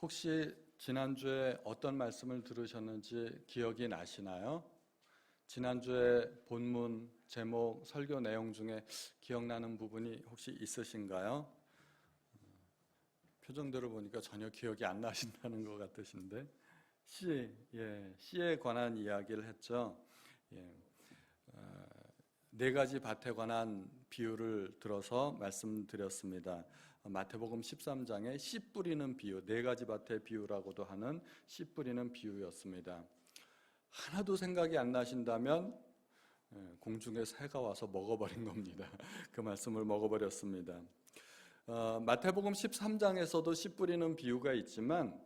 혹시 지난주에 어떤 말씀을 들으셨는지 기억이 나시나요? 지난주에 본문, 제목, 설교 내용 중에 기억나는 부분이 혹시 있으신가요? 표정들을 보니까 전혀 기억이 안 나신다는 것 같으신데 씨에 관한 이야기를 했죠. 네 가지 밭에 관한 비유를 들어서 말씀드렸습니다. 마태복음 13장에 씨 뿌리는 비유, 네 가지 밭의 비유라고도 하는 씨 뿌리는 비유였습니다. 하나도 생각이 안 나신다면 공중에 새가 와서 먹어버린 겁니다. 그 말씀을 먹어버렸습니다. 마태복음 13장에서도 씨 뿌리는 비유가 있지만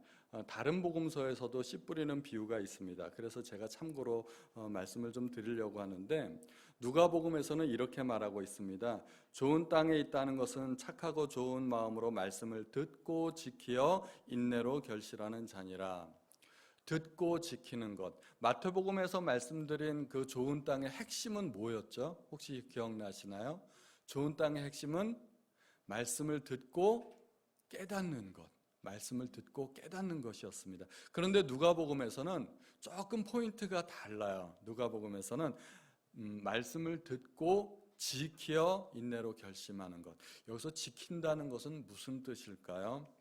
다른 복음서에서도 씨 뿌리는 비유가 있습니다. 그래서 제가 참고로 말씀을 좀 드리려고 하는데, 누가복음에서는 이렇게 말하고 있습니다. 좋은 땅에 있다는 것은 착하고 좋은 마음으로 말씀을 듣고 지키어 인내로 결실하는 자니라. 듣고 지키는 것. 마태복음에서 말씀드린 그 좋은 땅의 핵심은 뭐였죠? 혹시 기억나시나요? 좋은 땅의 핵심은 말씀을 듣고 깨닫는 것, 말씀을 듣고 깨닫는 것이었습니다. 그런데 누가복음에서는 조금 포인트가 달라요. 누가복음에서는 말씀을 듣고 지키어 인내로 결심하는 것. 여기서 지킨다는 것은 무슨 뜻일까요?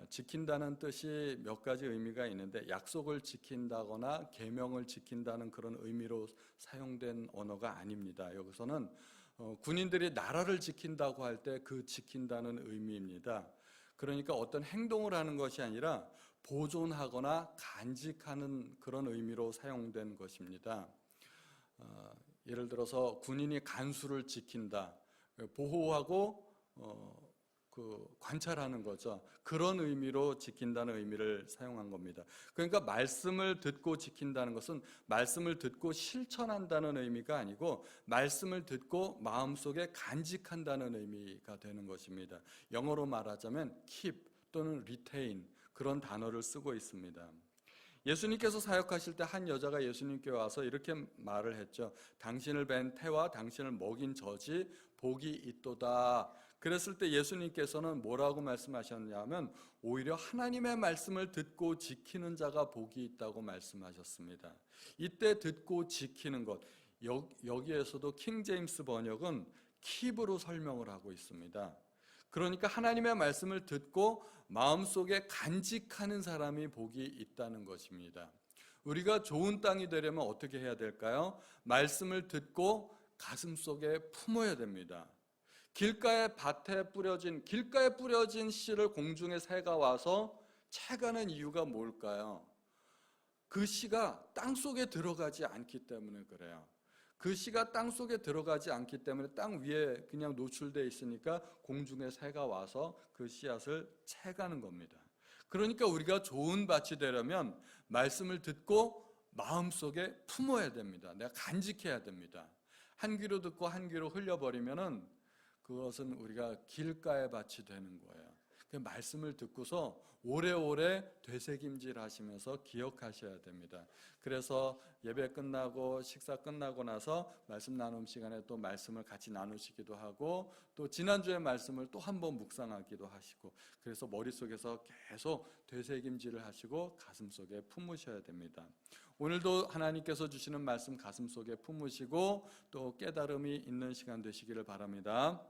지킨다는 뜻이 몇 가지 의미가 있는데, 약속을 지킨다거나 계명을 지킨다는 그런 의미로 사용된 언어가 아닙니다. 여기서는 군인들이 나라를 지킨다고 할 때 그 지킨다는 의미입니다. 그러니까 어떤 행동을 하는 것이 아니라 보존하거나 간직하는 그런 의미로 사용된 것입니다. 예를 들어서 군인이 간수를 지킨다, 보호하고 관찰하는 거죠. 그런 의미로 지킨다는 의미를 사용한 겁니다. 그러니까 말씀을 듣고 지킨다는 것은 말씀을 듣고 실천한다는 의미가 아니고 말씀을 듣고 마음속에 간직한다는 의미가 되는 것입니다. 영어로 말하자면 keep 또는 retain, 그런 단어를 쓰고 있습니다. 예수님께서 사역하실 때 한 여자가 예수님께 와서 이렇게 말을 했죠. 당신을 뵌 태와 당신을 먹인 젖이 복이 있도다. 그랬을 때 예수님께서는 뭐라고 말씀하셨냐면 오히려 하나님의 말씀을 듣고 지키는 자가 복이 있다고 말씀하셨습니다. 이때 듣고 지키는 것, 여기에서도 킹 제임스 번역은 keep으로 설명을 하고 있습니다. 그러니까 하나님의 말씀을 듣고 마음속에 간직하는 사람이 복이 있다는 것입니다. 우리가 좋은 땅이 되려면 어떻게 해야 될까요? 말씀을 듣고 가슴속에 품어야 됩니다. 길가에 뿌려진 씨를 공중에 새가 와서 채가는 이유가 뭘까요? 그 씨가 땅속에 들어가지 않기 때문에 그래요. 그 씨가 땅속에 들어가지 않기 때문에 땅 위에 그냥 노출되어 있으니까 공중에 새가 와서 그 씨앗을 채가는 겁니다. 그러니까 우리가 좋은 밭이 되려면 말씀을 듣고 마음속에 품어야 됩니다. 내가 간직해야 됩니다. 한 귀로 듣고 한 귀로 흘려버리면은 그것은 우리가 길가의 밭이 되는 거예요. 그 말씀을 듣고서 오래오래 되새김질 하시면서 기억하셔야 됩니다. 그래서 예배 끝나고 식사 끝나고 나서 말씀 나눔 시간에 또 말씀을 같이 나누시기도 하고, 또 지난주의 말씀을 또 한 번 묵상하기도 하시고, 그래서 머릿속에서 계속 되새김질을 하시고 가슴속에 품으셔야 됩니다. 오늘도 하나님께서 주시는 말씀 가슴속에 품으시고 또 깨달음이 있는 시간 되시기를 바랍니다.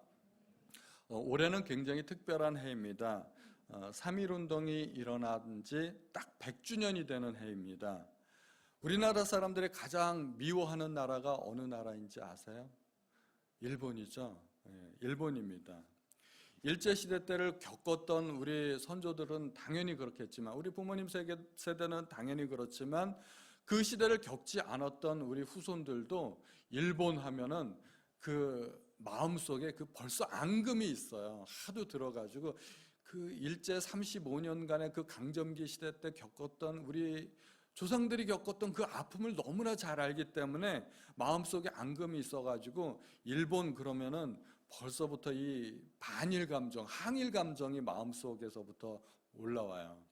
올해는 굉장히 특별한 해입니다. 3.1운동이 일어난 지 딱 100주년이 되는 해입니다. 우리나라 사람들이 가장 미워하는 나라가 어느 나라인지 아세요? 일본이죠. 일본입니다. 일제시대 때를 겪었던 우리 선조들은 당연히 그렇겠지만, 우리 부모님 세대는 당연히 그렇지만, 그 시대를 겪지 않았던 우리 후손들도 일본 하면은 그 마음속에 그 벌써 앙금이 있어요. 하도 들어가지고 그 일제 35년간의 그 강점기 시대 때 겪었던 우리 조상들이 겪었던 그 아픔을 너무나 잘 알기 때문에 마음속에 앙금이 있어가지고 일본 그러면은 벌써부터 이 반일 감정, 항일 감정이 마음속에서부터 올라와요.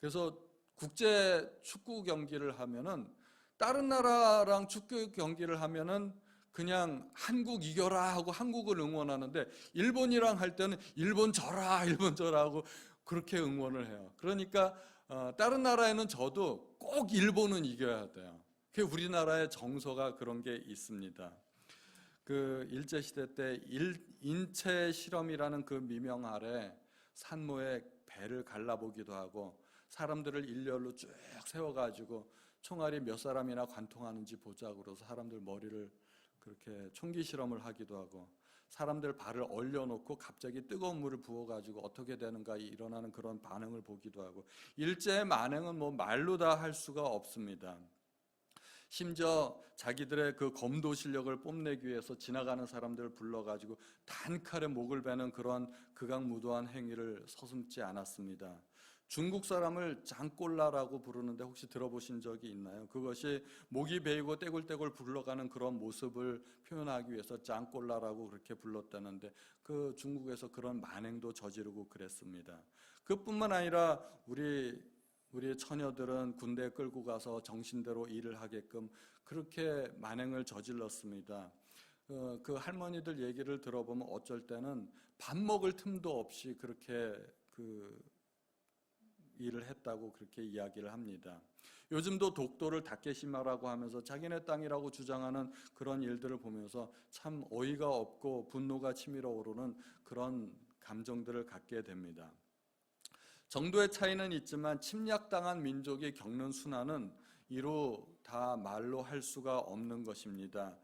그래서 국제 축구 경기를 하면은, 다른 나라랑 축구 경기를 하면은 그냥 한국 이겨라 하고 한국을 응원하는데, 일본이랑 할 때는 일본 져라 일본 져라 하고 그렇게 응원을 해요. 그러니까 다른 나라에는 져도 꼭 일본은 이겨야 돼요. 그 우리나라의 정서가 그런 게 있습니다. 그 일제 시대 때 인체 실험이라는 그 미명 아래 산모의 배를 갈라보기도 하고 사람들을 일렬로 쭉 세워가지고 총알이 몇 사람이나 관통하는지 보자고 그래서 사람들 머리를 그렇게 총기 실험을 하기도 하고 사람들 발을 얼려놓고 갑자기 뜨거운 물을 부어가지고 어떻게 되는가 일어나는 그런 반응을 보기도 하고 일제의 만행은 뭐 말로 다 할 수가 없습니다. 심지어 자기들의 그 검도 실력을 뽐내기 위해서 지나가는 사람들을 불러가지고 단칼에 목을 베는 그런 극악무도한 행위를 서슴지 않았습니다. 중국 사람을 장꼴라라고 부르는데 혹시 들어보신 적이 있나요? 그것이 목이 베이고 떼굴떼굴 굴러가는 그런 모습을 표현하기 위해서 장꼴라라고 그렇게 불렀다는데 그 중국에서 그런 만행도 저지르고 그랬습니다. 그뿐만 아니라 우리의 처녀들은 군대에 끌고 가서 정신대로 일을 하게끔 그렇게 만행을 저질렀습니다. 그 할머니들 얘기를 들어보면 어쩔 때는 밥 먹을 틈도 없이 그렇게 일을 했다고 그렇게 이야기를 합니다. 요즘도 독도를 다케시마라고 하면서 자기네 땅이라고 주장하는 그런 일들을 보면서 참 어이가 없고 분노가 치밀어 오르는 그런 감정들을 갖게 됩니다. 정도의 차이는 있지만 침략당한 민족이 겪는 순환은 이루 다 말로 할 수가 없는 것입니다.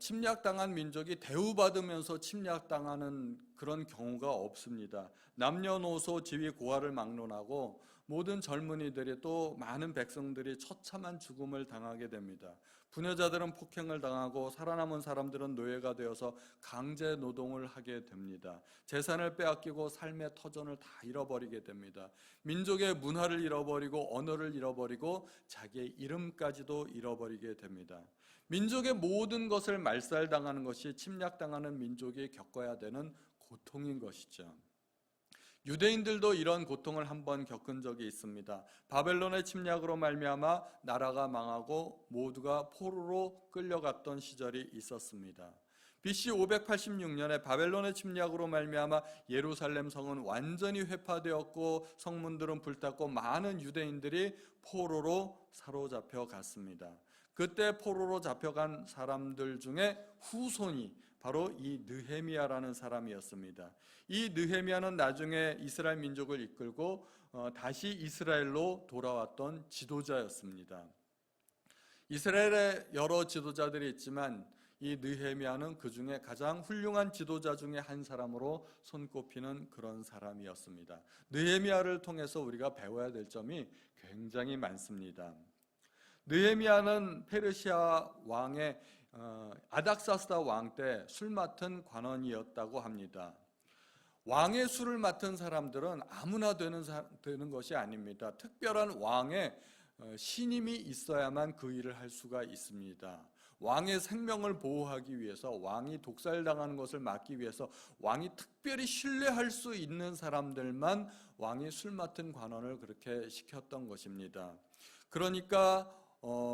침략당한 민족이 대우받으면서 침략당하는 그런 경우가 없습니다. 남녀노소 지위 고하를 막론하고 모든 젊은이들이 또 많은 백성들이 처참한 죽음을 당하게 됩니다. 부녀자들은 폭행을 당하고 살아남은 사람들은 노예가 되어서 강제 노동을 하게 됩니다. 재산을 빼앗기고 삶의 터전을 다 잃어버리게 됩니다. 민족의 문화를 잃어버리고 언어를 잃어버리고 자기의 이름까지도 잃어버리게 됩니다. 민족의 모든 것을 말살당하는 것이 침략당하는 민족이 겪어야 되는 고통인 것이죠. 유대인들도 이런 고통을 한번 겪은 적이 있습니다. 바벨론의 침략으로 말미암아 나라가 망하고 모두가 포로로 끌려갔던 시절이 있었습니다. BC 586년에 바벨론의 침략으로 말미암아 예루살렘 성은 완전히 회파되었고 성문들은 불탔고 많은 유대인들이 포로로 사로잡혀 갔습니다. 그때 포로로 잡혀간 사람들 중에 후손이 바로 이 느헤미야라는 사람이었습니다. 이 느헤미야는 나중에 이스라엘 민족을 이끌고 다시 이스라엘로 돌아왔던 지도자였습니다. 이스라엘에 여러 지도자들이 있지만 이 느헤미야는 그 중에 가장 훌륭한 지도자 중에 한 사람으로 손꼽히는 그런 사람이었습니다. 느헤미야를 통해서 우리가 배워야 될 점이 굉장히 많습니다. 느헤미야는 페르시아 왕의 아닥사스다 왕 때 술 맡은 관원이었다고 합니다. 왕의 술을 맡은 사람들은 아무나 되는 것이 아닙니다. 특별한 왕의 신임이 있어야만 그 일을 할 수가 있습니다. 왕의 생명을 보호하기 위해서 왕이 독살당하는 것을 막기 위해서 왕이 특별히 신뢰할 수 있는 사람들만 왕이 술 맡은 관원을 그렇게 시켰던 것입니다. 그러니까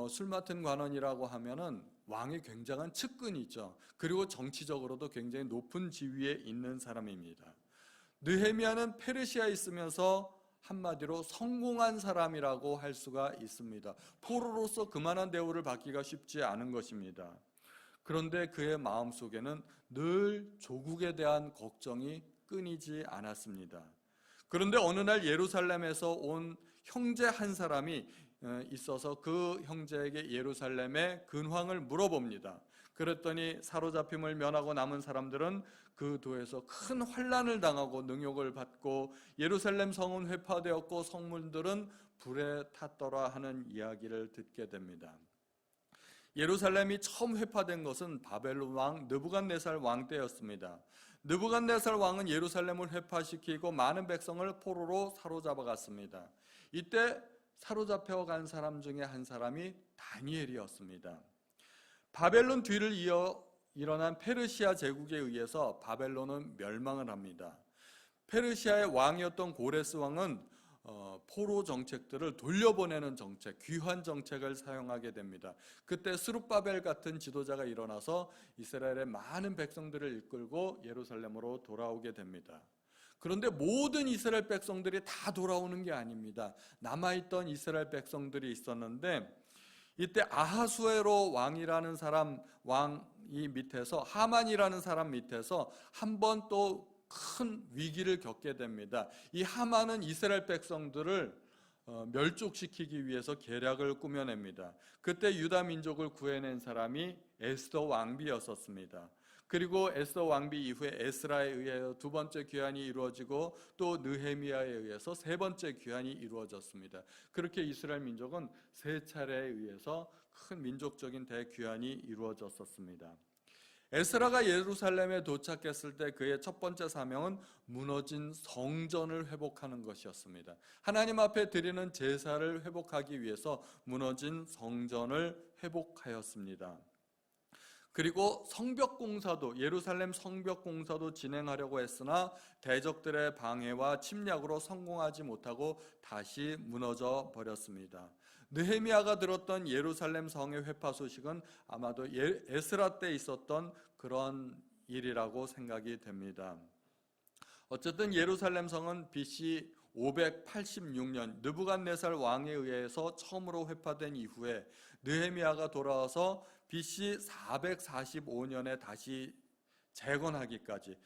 술 맡은 관원이라고 하면은 왕이 굉장한 측근이죠. 그리고 정치적으로도 굉장히 높은 지위에 있는 사람입니다. 느헤미야는 페르시아에 있으면서 한마디로 성공한 사람이라고 할 수가 있습니다. 포로로서 그만한 대우를 받기가 쉽지 않은 것입니다. 그런데 그의 마음속에는 늘 조국에 대한 걱정이 끊이지 않았습니다. 그런데 어느 날 예루살렘에서 온 형제 한 사람이 있어서 그 형제에게 예루살렘의 근황을 물어봅니다. 그랬더니 사로잡힘을 면하고 남은 사람들은 그 도에서 큰 환난을 당하고 능욕을 받고 예루살렘 성은 회파되었고 성문들은 불에 탔더라 하는 이야기를 듣게 됩니다. 예루살렘이 처음 회파된 것은 바벨론 왕 느부갓네살 왕 때였습니다. 느부갓네살 왕은 예루살렘을 회파시키고 많은 백성을 포로로 사로잡아 갔습니다. 이때 사로잡혀간 사람 중에 한 사람이 다니엘이었습니다. 바벨론 뒤를 이어 일어난 페르시아 제국에 의해서 바벨론은 멸망을 합니다. 페르시아의 왕이었던 고레스 왕은 포로 정책들을 돌려보내는 정책, 귀환 정책을 사용하게 됩니다. 그때 스룹바벨 같은 지도자가 일어나서 이스라엘의 많은 백성들을 이끌고 예루살렘으로 돌아오게 됩니다. 그런데 모든 이스라엘 백성들이 다 돌아오는 게 아닙니다. 남아있던 이스라엘 백성들이 있었는데 이때 아하수에로 왕이라는 사람 왕이 밑에서 하만이라는 사람 밑에서 한 번 또 큰 위기를 겪게 됩니다. 이 하만은 이스라엘 백성들을 멸족시키기 위해서 계략을 꾸며냅니다. 그때 유다 민족을 구해낸 사람이 에스더 왕비였었습니다. 그리고 에스더 왕비 이후에 에스라에 의하여 두 번째 귀환이 이루어지고 또 느헤미야에 의해서 세 번째 귀환이 이루어졌습니다. 그렇게 이스라엘 민족은 세 차례에 의해서 큰 민족적인 대귀환이 이루어졌었습니다. 에스라가 예루살렘에 도착했을 때 그의 첫 번째 사명은 무너진 성전을 회복하는 것이었습니다. 하나님 앞에 드리는 제사를 회복하기 위해서 무너진 성전을 회복하였습니다. 그리고 성벽공사도 예루살렘 성벽공사도 진행하려고 했으나 대적들의 방해와 침략으로 성공하지 못하고 다시 무너져 버렸습니다. 느헤미야가 들었던 예루살렘 성의 회파 소식은 아마도 에스라 때 있었던 그런 일이라고 생각이 됩니다. 어쨌든 예루살렘 성은 BC 586년 느부갓네살 왕에 의해서 처음으로 회파된 이후에 느헤미야가 돌아와서 BC 445년에 다시 재건하기까지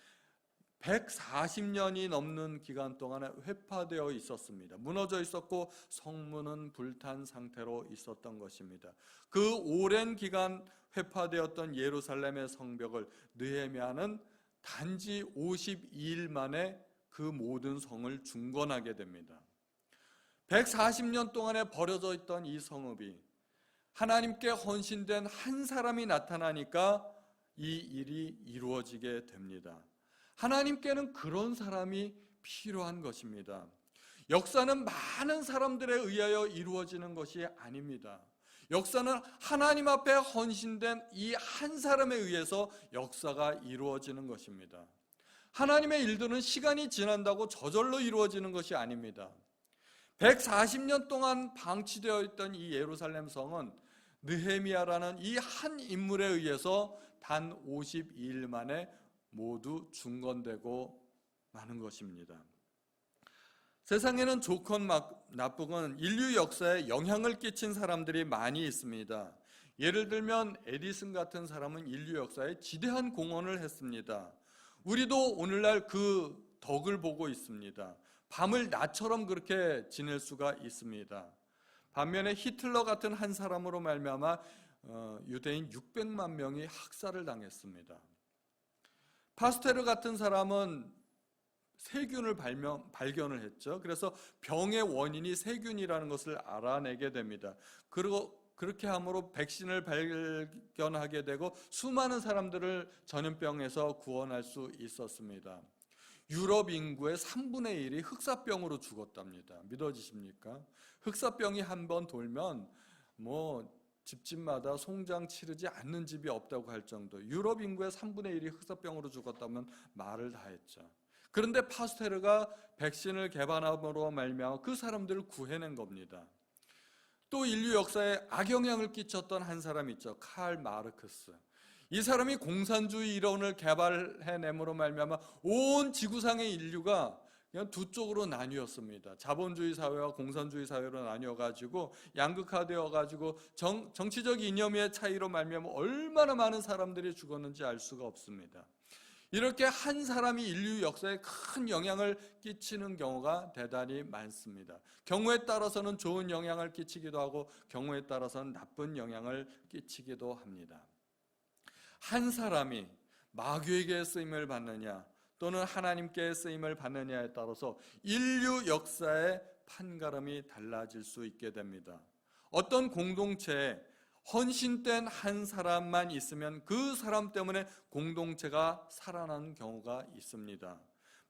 140년이 넘는 기간 동안에 회파되어 있었습니다. 무너져 있었고 성문은 불탄 상태로 있었던 것입니다. 그 오랜 기간 회파되었던 예루살렘의 성벽을 느헤미야는 단지 52일 만에 그 모든 성을 중건하게 됩니다. 140년 동안에 버려져 있던 이 성읍이 하나님께 헌신된 한 사람이 나타나니까 이 일이 이루어지게 됩니다. 하나님께는 그런 사람이 필요한 것입니다. 역사는 많은 사람들에 의하여 이루어지는 것이 아닙니다. 역사는 하나님 앞에 헌신된 이 한 사람에 의해서 역사가 이루어지는 것입니다. 하나님의 일들은 시간이 지난다고 저절로 이루어지는 것이 아닙니다. 140년 동안 방치되어 있던 이 예루살렘 성은 느헤미야라는 이 한 인물에 의해서 단 52일 만에 모두 중건되고 마는 것입니다. 세상에는 좋건 나쁘건 인류 역사에 영향을 끼친 사람들이 많이 있습니다. 예를 들면 에디슨 같은 사람은 인류 역사에 지대한 공헌을 했습니다. 우리도 오늘날 그 덕을 보고 있습니다. 밤을 낮처럼 그렇게 지낼 수가 있습니다. 반면에 히틀러 같은 한 사람으로 말미암아 유대인 600만 명이 학살을 당했습니다. 파스테르 같은 사람은 세균을 발견을 했죠. 그래서 병의 원인이 세균이라는 것을 알아내게 됩니다. 그리고 그렇게 함으로 백신을 발견하게 되고 수많은 사람들을 전염병에서 구원할 수 있었습니다. 유럽 인구의 3분의 1이 흑사병으로 죽었답니다. 믿어지십니까? 흑사병이 한번 돌면 집집마다 송장 치르지 않는 집이 없다고 할 정도. 유럽 인구의 3분의 1이 흑사병으로 죽었다면 말을 다 했죠. 그런데 파스테르가 백신을 개발함으로 말미암아 그 사람들을 구해낸 겁니다. 또 인류 역사에 악영향을 끼쳤던 한 사람이 있죠. 칼 마르크스. 이 사람이 공산주의 이론을 개발해냄으로 말미암아 온 지구상의 인류가 그냥 두 쪽으로 나뉘었습니다. 자본주의 사회와 공산주의 사회로 나뉘어가지고 양극화되어가지고 정치적 이념의 차이로 말미암아 얼마나 많은 사람들이 죽었는지 알 수가 없습니다. 이렇게 한 사람이 인류 역사에 큰 영향을 끼치는 경우가 대단히 많습니다. 경우에 따라서는 좋은 영향을 끼치기도 하고 경우에 따라서는 나쁜 영향을 끼치기도 합니다. 한 사람이 마귀에게 쓰임을 받느냐 또는 하나님께 쓰임을 받느냐에 따라서 인류 역사의 판가름이 달라질 수 있게 됩니다. 어떤 공동체에 헌신된 한 사람만 있으면 그 사람 때문에 공동체가 살아나는 경우가 있습니다.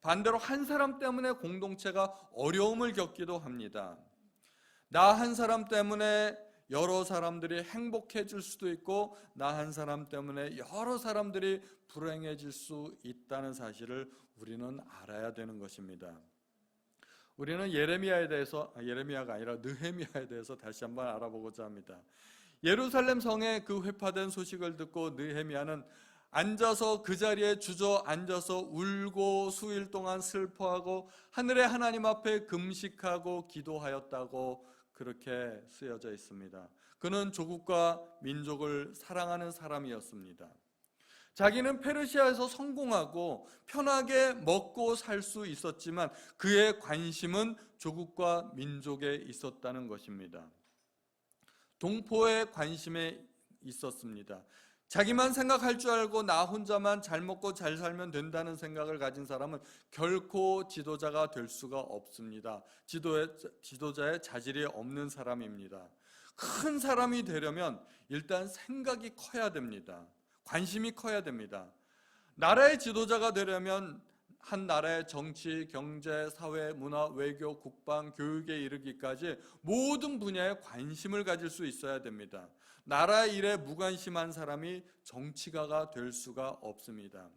반대로 한 사람 때문에 공동체가 어려움을 겪기도 합니다. 나 한 사람 때문에 여러 사람들이 행복해질 수도 있고 나 한 사람 때문에 여러 사람들이 불행해질 수 있다는 사실을 우리는 알아야 되는 것입니다. 우리는 예레미야가 아니라 느헤미야에 대해서 다시 한번 알아보고자 합니다. 예루살렘 성의 그 회파된 소식을 듣고 느헤미야는 앉아서 그 자리에 주저앉아서 울고 수일 동안 슬퍼하고 하늘의 하나님 앞에 금식하고 기도하였다고 그렇게 쓰여져 있습니다. 그는 조국과 민족을 사랑하는 사람이었습니다. 자기는 페르시아에서 성공하고 편하게 먹고 살 수 있었지만 그의 관심은 조국과 민족에 있었다는 것입니다. 동포의 관심에 있었습니다. 자기만 생각할 줄 알고 나 혼자만 잘 먹고 잘 살면 된다는 생각을 가진 사람은 결코 지도자가 될 수가 없습니다. 지도자의 자질이 없는 사람입니다. 큰 사람이 되려면 일단 생각이 커야 됩니다. 관심이 커야 됩니다. 나라의 지도자가 되려면 한 나라의 정치, 경제, 사회, 문화, 외교, 국방, 교육에 이르기까지 모든 분야에 관심을 가질 수 있어야 됩니다. 나라 일에 무관심한 사람이 정치가가 될 수가 없습니다.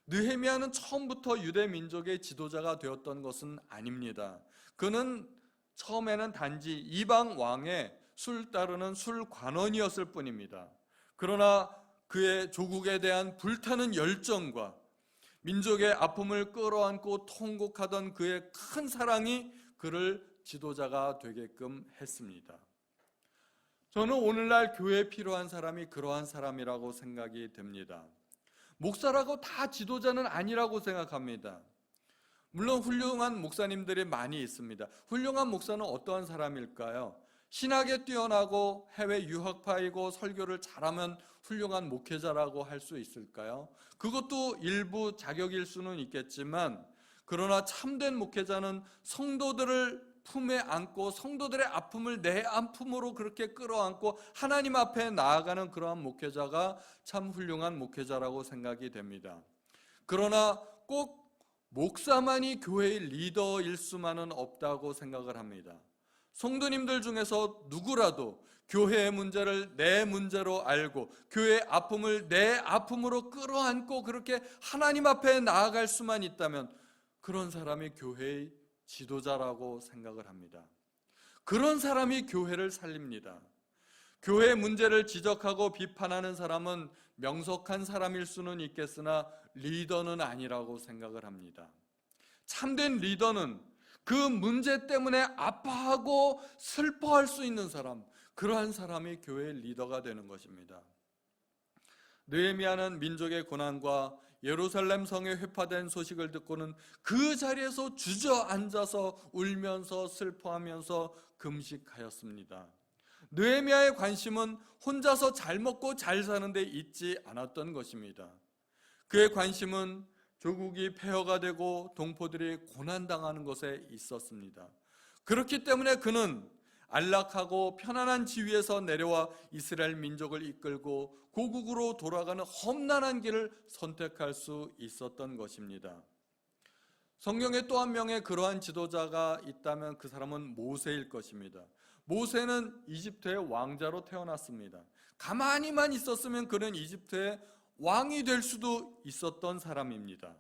느헤미야는 처음부터 유대 민족의 지도자가 되었던 것은 아닙니다. 그는 처음에는 단지 이방 왕의 술 따르는 술관원이었을 뿐입니다. 그러나 그의 조국에 대한 불타는 열정과 민족의 아픔을 끌어안고 통곡하던 그의 큰 사랑이 그를 지도자가 되게끔 했습니다. 저는 오늘날 교회에 필요한 사람이 그러한 사람이라고 생각이 됩니다. 목사라고 다 지도자는 아니라고 생각합니다. 물론 훌륭한 목사님들이 많이 있습니다. 훌륭한 목사는 어떠한 사람일까요? 신학에 뛰어나고 해외 유학파이고 설교를 잘하면 훌륭한 목회자라고 할 수 있을까요? 그것도 일부 자격일 수는 있겠지만, 그러나 참된 목회자는 성도들을 품에 안고 성도들의 아픔을 내 아픔으로 그렇게 끌어안고 하나님 앞에 나아가는 그러한 목회자가 참 훌륭한 목회자라고 생각이 됩니다. 그러나 꼭 목사만이 교회의 리더일 수만은 없다고 생각을 합니다. 성도님들 중에서 누구라도 교회의 문제를 내 문제로 알고 교회의 아픔을 내 아픔으로 끌어안고 그렇게 하나님 앞에 나아갈 수만 있다면 그런 사람이 교회의 지도자라고 생각을 합니다. 그런 사람이 교회를 살립니다. 교회의 문제를 지적하고 비판하는 사람은 명석한 사람일 수는 있겠으나 리더는 아니라고 생각을 합니다. 참된 리더는 그 문제 때문에 아파하고 슬퍼할 수 있는 사람, 그러한 사람이 교회의 리더가 되는 것입니다. 느헤미야는 민족의 고난과 예루살렘 성에 회파된 소식을 듣고는 그 자리에서 주저앉아서 울면서 슬퍼하면서 금식하였습니다. 느헤미야의 관심은 혼자서 잘 먹고 잘 사는 데 있지 않았던 것입니다. 그의 관심은 조국이 폐허가 되고 동포들이 고난당하는 것에 있었습니다. 그렇기 때문에 그는 안락하고 편안한 지위에서 내려와 이스라엘 민족을 이끌고 고국으로 돌아가는 험난한 길을 선택할 수 있었던 것입니다. 성경에 또 한 명의 그러한 지도자가 있다면 그 사람은 모세일 것입니다. 모세는 이집트의 왕자로 태어났습니다. 가만히만 있었으면 그는 이집트의 왕이 될 수도 있었던 사람입니다.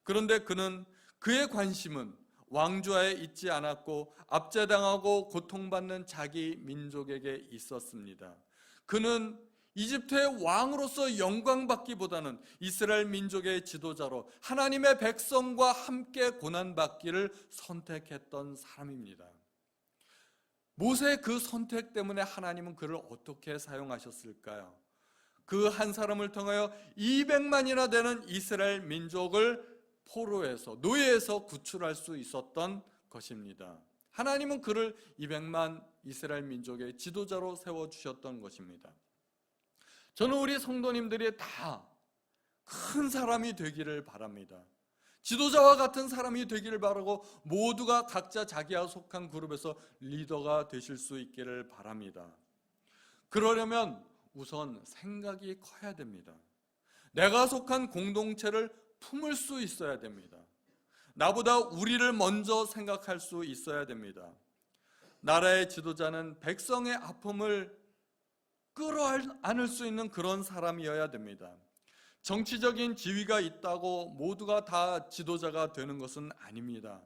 그런데 그는 그의 관심은 왕좌에 있지 않았고 압제당하고 고통받는 자기 민족에게 있었습니다. 그는 이집트의 왕으로서 영광받기보다는 이스라엘 민족의 지도자로 하나님의 백성과 함께 고난받기를 선택했던 사람입니다. 모세의 그 선택 때문에 하나님은 그를 어떻게 사용하셨을까요? 그 한 사람을 통하여 200만이나 되는 이스라엘 민족을 포로에서, 노예에서 구출할 수 있었던 것입니다. 하나님은 그를 200만 이스라엘 민족의 지도자로 세워주셨던 것입니다. 저는 우리 성도님들이 다 큰 사람이 되기를 바랍니다. 지도자와 같은 사람이 되기를 바라고 모두가 각자 자기가 속한 그룹에서 리더가 되실 수 있기를 바랍니다. 그러려면 우선 생각이 커야 됩니다. 내가 속한 공동체를 품을 수 있어야 됩니다. 나보다 우리를 먼저 생각할 수 있어야 됩니다. 나라의 지도자는 백성의 아픔을 끌어안을 수 있는 그런 사람이어야 됩니다. 정치적인 지위가 있다고 모두가 다 지도자가 되는 것은 아닙니다.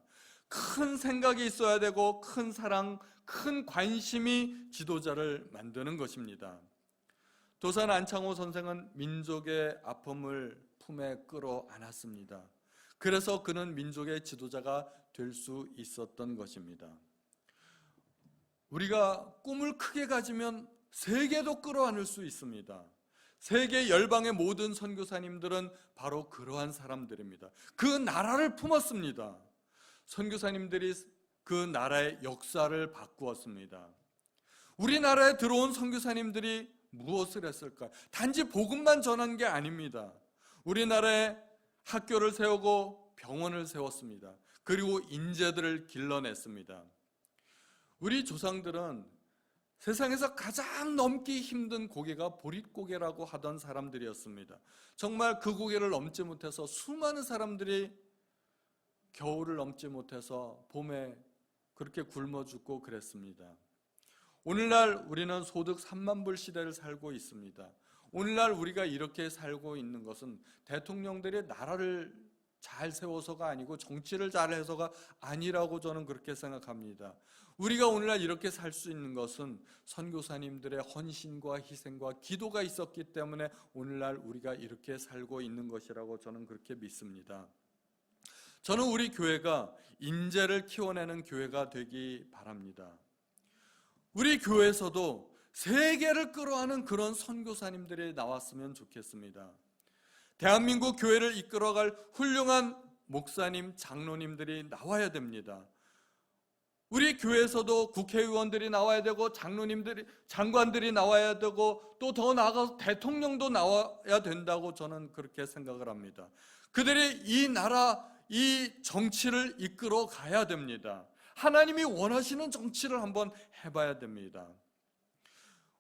큰 생각이 있어야 되고 큰 사랑, 큰 관심이 지도자를 만드는 것입니다. 도산 안창호 선생은 민족의 아픔을 품에 끌어 안았습니다. 그래서 그는 민족의 지도자가 될 수 있었던 것입니다. 우리가 꿈을 크게 가지면 세계도 끌어안을 수 있습니다. 세계 열방의 모든 선교사님들은 바로 그러한 사람들입니다. 그 나라를 품었습니다. 선교사님들이 그 나라의 역사를 바꾸었습니다. 우리나라에 들어온 선교사님들이 무엇을 했을까요? 단지 복음만 전한 게 아닙니다. 우리나라에 학교를 세우고 병원을 세웠습니다. 그리고 인재들을 길러냈습니다. 우리 조상들은 세상에서 가장 넘기 힘든 고개가 보릿고개라고 하던 사람들이었습니다. 정말 그 고개를 넘지 못해서 수많은 사람들이 겨울을 넘지 못해서 봄에 그렇게 굶어 죽고 그랬습니다. 오늘날 우리는 소득 3만 불 시대를 살고 있습니다. 오늘날 우리가 이렇게 살고 있는 것은 대통령들이 나라를 잘 세워서가 아니고 정치를 잘해서가 아니라고 저는 그렇게 생각합니다. 우리가 오늘날 이렇게 살 수 있는 것은 선교사님들의 헌신과 희생과 기도가 있었기 때문에 오늘날 우리가 이렇게 살고 있는 것이라고 저는 그렇게 믿습니다. 저는 우리 교회가 인재를 키워내는 교회가 되기 바랍니다. 우리 교회에서도 세계를 끌어안는 그런 선교사님들이 나왔으면 좋겠습니다. 대한민국 교회를 이끌어갈 훌륭한 목사님, 장로님들이 나와야 됩니다. 우리 교회에서도 국회의원들이 나와야 되고 장로님들이, 장관들이 나와야 되고 또 더 나아가서 대통령도 나와야 된다고 저는 그렇게 생각을 합니다. 그들이 이 나라, 이 정치를 이끌어 가야 됩니다. 하나님이 원하시는 정치를 한번 해봐야 됩니다.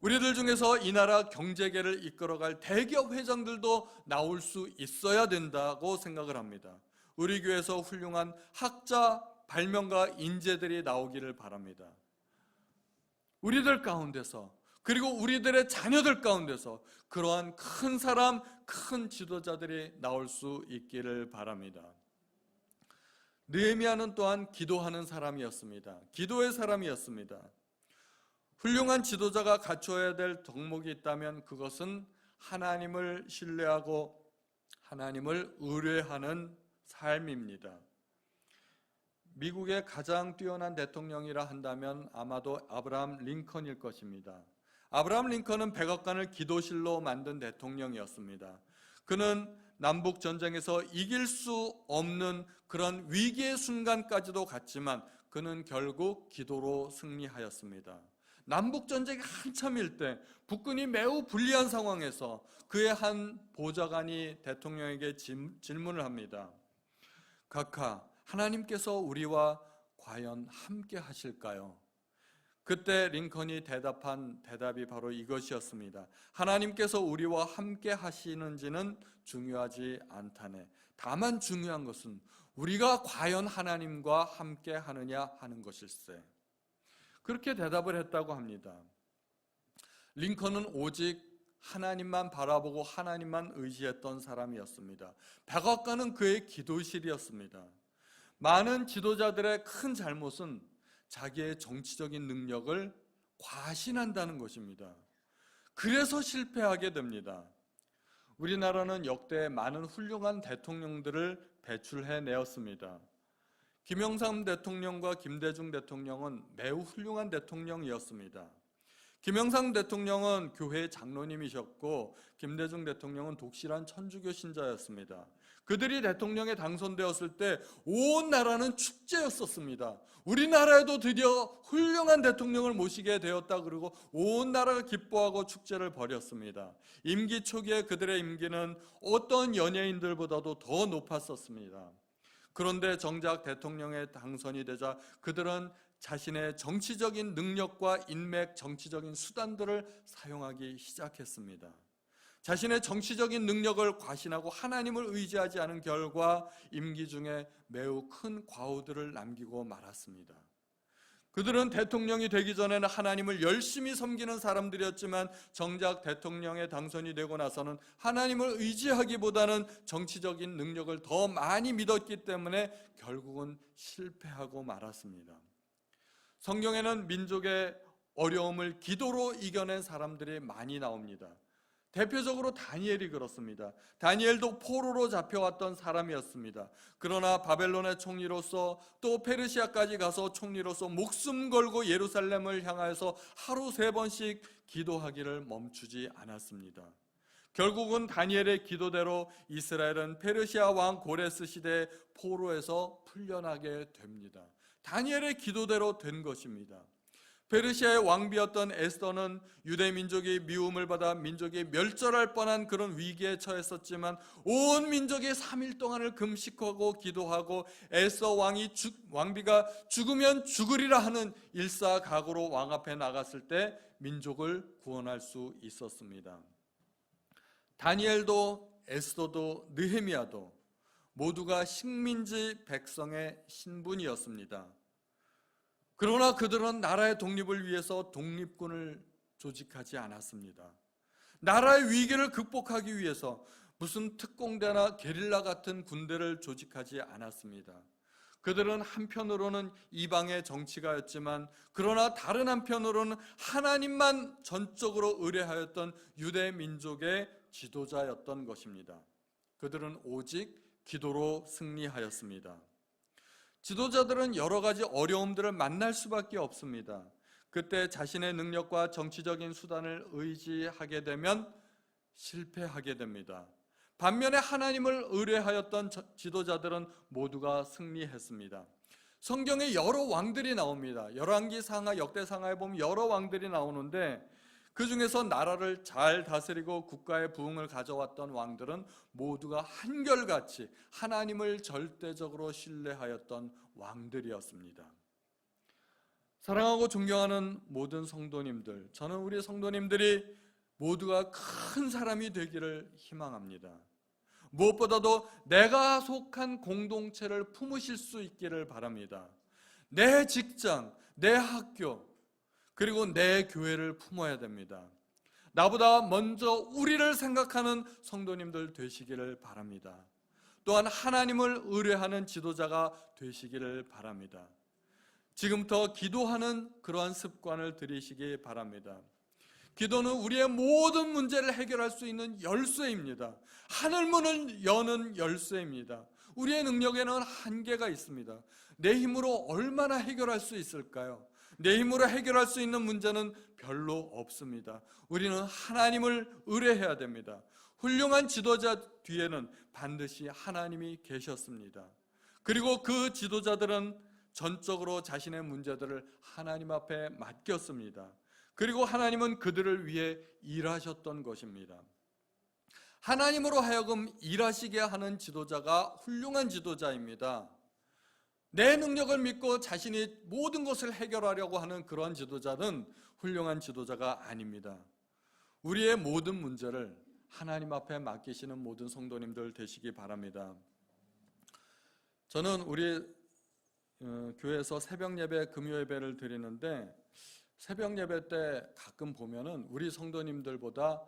우리들 중에서 이 나라 경제계를 이끌어갈 대기업 회장들도 나올 수 있어야 된다고 생각을 합니다. 우리 교회에서 훌륭한 학자, 발명가 인재들이 나오기를 바랍니다. 우리들 가운데서, 그리고 우리들의 자녀들 가운데서 그러한 큰 사람, 큰 지도자들이 나올 수 있기를 바랍니다. 느헤미야는 또한 기도하는 사람이었습니다. 기도의 사람이었습니다. 훌륭한 지도자가 갖춰야 될 덕목이 있다면 그것은 하나님을 신뢰하고 하나님을 의뢰하는 삶입니다. 미국의 가장 뛰어난 대통령이라 한다면 아마도 아브라함 링컨일 것입니다. 아브라함 링컨은 백악관을 기도실로 만든 대통령이었습니다. 그는 남북 전쟁에서 이길 수 없는 그런 위기의 순간까지도 갔지만 그는 결국 기도로 승리하였습니다. 남북 전쟁이 한참일 때 북군이 매우 불리한 상황에서 그의 한 보좌관이 대통령에게 질문을 합니다. 각하, 하나님께서 우리와 과연 함께 하실까요? 그때 링컨이 대답한 대답이 바로 이것이었습니다. 하나님께서 우리와 함께 하시는지는 중요하지 않다네. 다만 중요한 것은 우리가 과연 하나님과 함께 하느냐 하는 것일세. 그렇게 대답을 했다고 합니다. 링컨은 오직 하나님만 바라보고 하나님만 의지했던 사람이었습니다. 백악관은 그의 기도실이었습니다. 많은 지도자들의 큰 잘못은 자기의 정치적인 능력을 과신한다는 것입니다. 그래서 실패하게 됩니다. 우리나라는 역대 많은 훌륭한 대통령들을 배출해내었습니다. 김영삼 대통령과 김대중 대통령은 매우 훌륭한 대통령이었습니다. 김영삼 대통령은 교회 장로님이셨고 김대중 대통령은 독실한 천주교 신자였습니다. 그들이 대통령에 당선되었을 때 온 나라는 축제였었습니다. 우리나라에도 드디어 훌륭한 대통령을 모시게 되었다 그러고 온 나라가 기뻐하고 축제를 벌였습니다. 임기 초기에 그들의 임기는 어떤 연예인들보다도 더 높았었습니다. 그런데 정작 대통령에 당선이 되자 그들은 자신의 정치적인 능력과 인맥, 정치적인 수단들을 사용하기 시작했습니다. 자신의 정치적인 능력을 과신하고 하나님을 의지하지 않은 결과 임기 중에 매우 큰 과오들을 남기고 말았습니다. 그들은 대통령이 되기 전에는 하나님을 열심히 섬기는 사람들이었지만 정작 대통령에 당선이 되고 나서는 하나님을 의지하기보다는 정치적인 능력을 더 많이 믿었기 때문에 결국은 실패하고 말았습니다. 성경에는 민족의 어려움을 기도로 이겨낸 사람들이 많이 나옵니다. 대표적으로 다니엘이 그렇습니다. 다니엘도 포로로 잡혀왔던 사람이었습니다. 그러나 바벨론의 총리로서 또 페르시아까지 가서 총리로서 목숨 걸고 예루살렘을 향하여서 하루 3번씩 기도하기를 멈추지 않았습니다. 결국은 다니엘의 기도대로 이스라엘은 페르시아 왕 고레스 시대 포로에서 풀려나게 됩니다. 다니엘의 기도대로 된 것입니다. 페르시아의 왕비였던 에스더는 유대 민족이 미움을 받아 민족이 멸절할 뻔한 그런 위기에 처했었지만 온 민족이 3일 동안을 금식하고 기도하고 에스더 왕비가 죽으면 죽으리라 하는 일사각오로 왕 앞에 나갔을 때 민족을 구원할 수 있었습니다. 다니엘도 에스더도 느헤미야도 모두가 식민지 백성의 신분이었습니다. 그러나 그들은 나라의 독립을 위해서 독립군을 조직하지 않았습니다. 나라의 위기를 극복하기 위해서 무슨 특공대나 게릴라 같은 군대를 조직하지 않았습니다. 그들은 한편으로는 이방의 정치가였지만 그러나 다른 한편으로는 하나님만 전적으로 의뢰하였던 유대 민족의 지도자였던 것입니다. 그들은 오직 기도로 승리하였습니다. 지도자들은 여러 가지 어려움들을 만날 수밖에 없습니다. 그때 자신의 능력과 정치적인 수단을 의지하게 되면 실패하게 됩니다. 반면에 하나님을 의뢰하였던 지도자들은 모두가 승리했습니다. 성경에 여러 왕들이 나옵니다. 열왕기 상하, 역대상하에 보면 여러 왕들이 나오는데 그 중에서 나라를 잘 다스리고 국가의 부흥을 가져왔던 왕들은 모두가 한결같이 하나님을 절대적으로 신뢰하였던 왕들이었습니다. 사랑하고 존경하는 모든 성도님들, 저는 우리 성도님들이 모두가 큰 사람이 되기를 희망합니다. 무엇보다도 내가 속한 공동체를 품으실 수 있기를 바랍니다. 내 직장, 내 학교, 그리고 내 교회를 품어야 됩니다. 나보다 먼저 우리를 생각하는 성도님들 되시기를 바랍니다. 또한 하나님을 의뢰하는 지도자가 되시기를 바랍니다. 지금부터 기도하는 그러한 습관을 들이시기 바랍니다. 기도는 우리의 모든 문제를 해결할 수 있는 열쇠입니다. 하늘문을 여는 열쇠입니다. 우리의 능력에는 한계가 있습니다. 내 힘으로 얼마나 해결할 수 있을까요? 내 힘으로 해결할 수 있는 문제는 별로 없습니다. 우리는 하나님을 의뢰해야 됩니다. 훌륭한 지도자 뒤에는 반드시 하나님이 계셨습니다. 그리고 그 지도자들은 전적으로 자신의 문제들을 하나님 앞에 맡겼습니다. 그리고 하나님은 그들을 위해 일하셨던 것입니다. 하나님으로 하여금 일하시게 하는 지도자가 훌륭한 지도자입니다. 내 능력을 믿고 자신이 모든 것을 해결하려고 하는 그러한 지도자는 훌륭한 지도자가 아닙니다. 우리의 모든 문제를 하나님 앞에 맡기시는 모든 성도님들 되시기 바랍니다. 저는 우리 교회에서 새벽 예배, 금요 예배를 드리는데 새벽 예배 때 가끔 보면은 우리 성도님들보다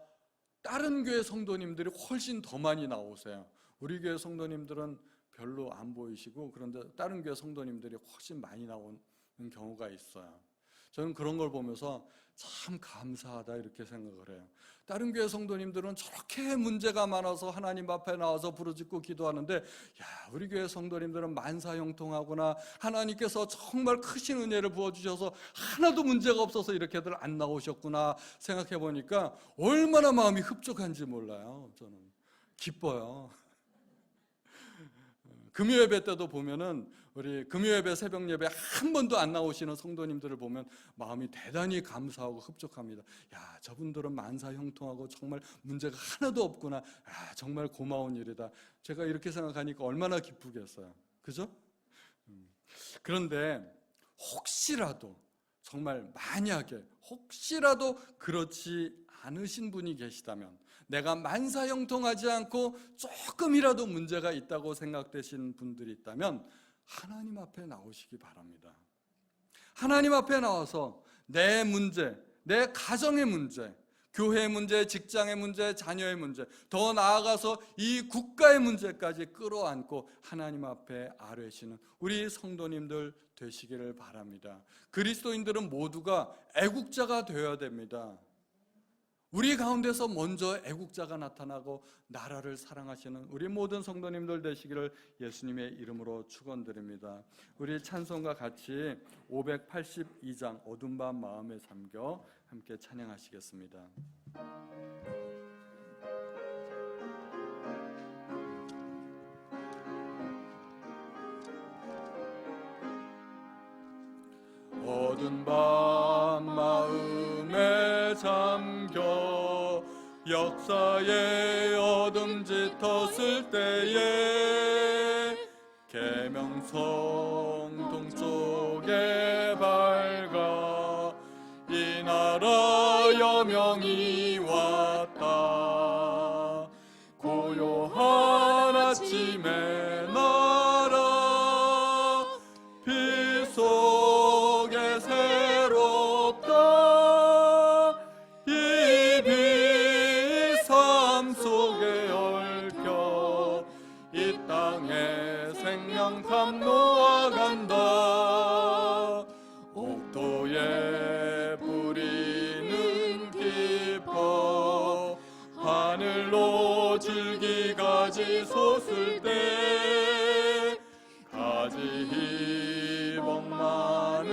다른 교회 성도님들이 훨씬 더 많이 나오세요. 우리 교회 성도님들은 별로 안 보이시고 그런데 다른 교회 성도님들이 훨씬 많이 나오는 경우가 있어요. 저는 그런 걸 보면서 참 감사하다 이렇게 생각을 해요. 다른 교회 성도님들은 저렇게 문제가 많아서 하나님 앞에 나와서 부르짖고 기도하는데 야, 우리 교회 성도님들은 만사형통하구나, 하나님께서 정말 크신 은혜를 부어주셔서 하나도 문제가 없어서 이렇게들 안 나오셨구나 생각해 보니까 얼마나 마음이 흡족한지 몰라요. 저는 기뻐요. 금요예배 때도 보면은 우리 금요예배, 새벽 예배 한 번도 안 나오시는 성도님들을 보면 마음이 대단히 감사하고 흡족합니다. 야, 저분들은 만사형통하고 정말 문제가 하나도 없구나. 아, 정말 고마운 일이다. 제가 이렇게 생각하니까 얼마나 기쁘겠어요. 그죠? 그런데 혹시라도 정말 만약에 혹시라도 그렇지 않으신 분이 계시다면, 내가 만사형통하지 않고 조금이라도 문제가 있다고 생각되신 분들이 있다면 하나님 앞에 나오시기 바랍니다. 하나님 앞에 나와서 내 문제, 내 가정의 문제, 교회의 문제, 직장의 문제, 자녀의 문제, 더 나아가서 이 국가의 문제까지 끌어안고 하나님 앞에 아뢰시는 우리 성도님들 되시기를 바랍니다. 그리스도인들은 모두가 애국자가 되어야 됩니다. 우리 가운데서 먼저 애국자가 나타나고 나라를 사랑하시는 우리 모든 성도님들 되시기를 예수님의 이름으로 축원드립니다. 우리 찬송과 같이 582장 어둠 밤 마음에 잠겨 함께 찬양하시겠습니다. 어두운 밤 마음에 잠겨 역사의 어둠 짙었을 때에 계명성 동쪽에 밝아 이 나라 여명이 왔다. 고요한 아침에 나라 빛 속에 새롭다. 이 빛 삶 속에 얽혀 이 땅에 생명감 놓아간다. 옥도에 뿌리는 깊어 하늘로 줄기가지 솟을 때 가지 희복만을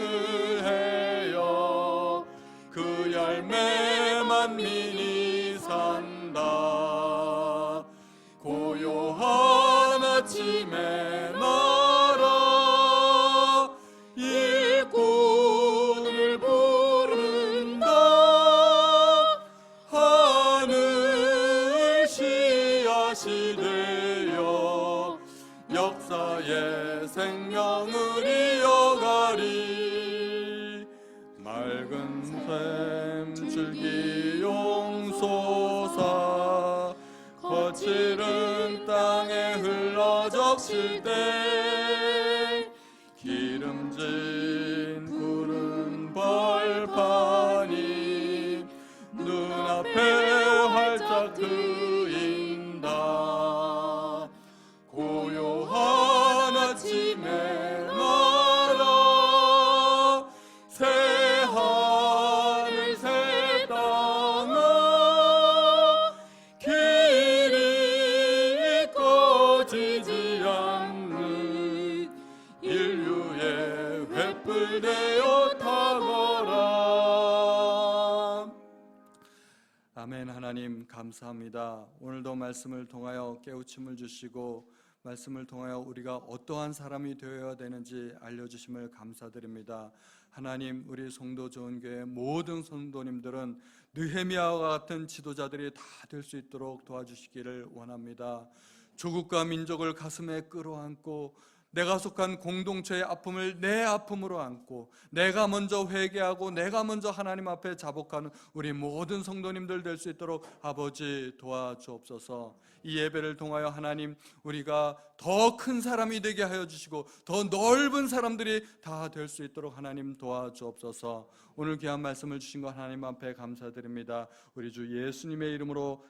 해요. 그 열매 만민이 산다. 고요한 아침에 나라 일꾼을 부른다. 하늘 씨앗이 되어 역사의 생명을 이어가리. 맑은 샘 줄기 용솟아 거칠은 땅에 흘러적실 때 기름진 푸른 벌판이 눈앞에 활짝 트인다. 고요한 아침에 나라 새 하늘 새 땅아 길이 꺼지지 않는 인류의 횃불 되어 타거라. 아멘. 하나님 감사합니다. 오늘도 말씀을 통하여 깨우침을 주시고 말씀을 통하여 우리가 어떠한 사람이 되어야 되는지 알려주심을 감사드립니다. 하나님, 우리 성도 좋은 교회 모든 성도님들은 느헤미야와 같은 지도자들이 다 될 수 있도록 도와주시기를 원합니다. 조국과 민족을 가슴에 끌어안고 내가 속한 공동체의 아픔을 내 아픔으로 안고 내가 먼저 회개하고 내가 먼저 하나님 앞에 자복하는 우리 모든 성도님들 될 수 있도록 아버지 도와주옵소서. 이 예배를 통하여 하나님, 우리가 더 큰 사람이 되게 하여 주시고 더 넓은 사람들이 다 될 수 있도록 하나님 도와주옵소서. 오늘 귀한 말씀을 주신 것 하나님 앞에 감사드립니다. 우리 주 예수님의 이름으로